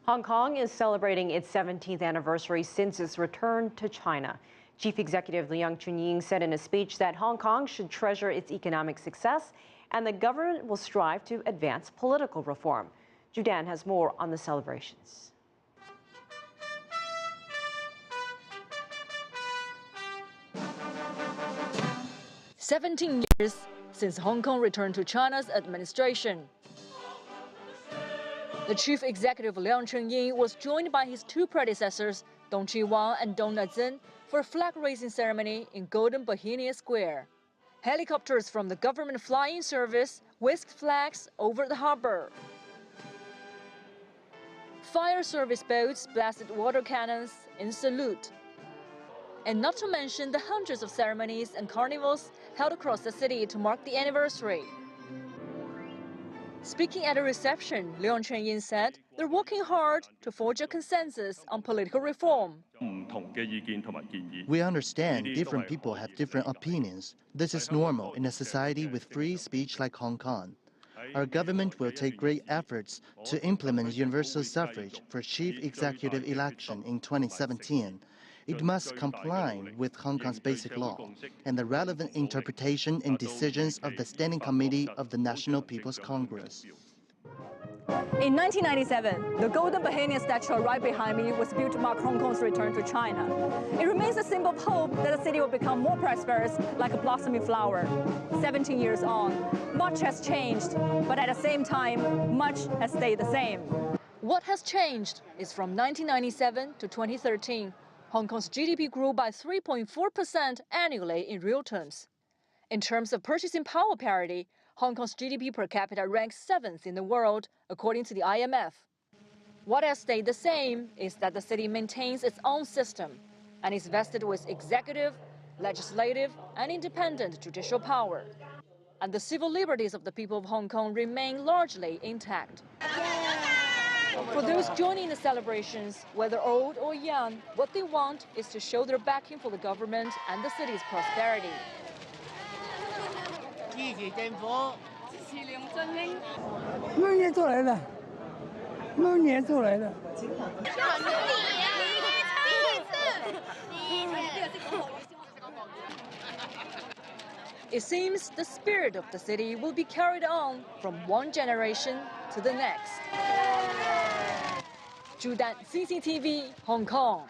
Hong Kong is celebrating its 17th anniversary since its return to China. Chief Executive Leung Chun-ying said in a speech that Hong Kong should treasure its economic success and the government will strive to advance political reform. Judan has more on the celebrations. "17 years since Hong Kong returned to China's administration. The chief executive Leung Chun-ying was joined by his two predecessors, Chee-hwa and Tung for a flag-raising ceremony in Golden Bauhinia Square. Helicopters from the government flying service whisked flags over the harbor. Fire service boats blasted water cannons in salute. And not to mention the hundreds of ceremonies and carnivals held across the city to mark the anniversary. Speaking at a reception, Leung Chun-ying said they're working hard to forge a consensus on political reform. We understand different people have different opinions. This is normal in a society with free speech like Hong Kong. Our government will take great efforts to implement universal suffrage for chief executive election in 2017. It must comply with Hong Kong's basic law and the relevant interpretation and decisions of the Standing Committee of the National People's Congress. In 1997, the Golden Bauhinia statue right behind me was built to mark Hong Kong's return to China. It remains a symbol of hope that the city will become more prosperous like a blossoming flower. 17 years on, much has changed, but at the same time, much has stayed the same. What has changed is from 1997 to 2013, Hong Kong's GDP grew by 3.4% annually in real terms. In terms of purchasing power parity, Hong Kong's GDP per capita ranks 7th in the world, according to the IMF. What has stayed the same is that the city maintains its own system and is vested with executive, legislative, and independent judicial power. And the civil liberties of the people of Hong Kong remain largely intact. For those joining the celebrations, whether old or young, what they want is to show their backing for the government and the city's prosperity. 支持政府，支持梁振英。6年做来的，6年做来的。It seems the spirit of the city will be carried on from one generation to the next. Judan, CCTV, Hong Kong.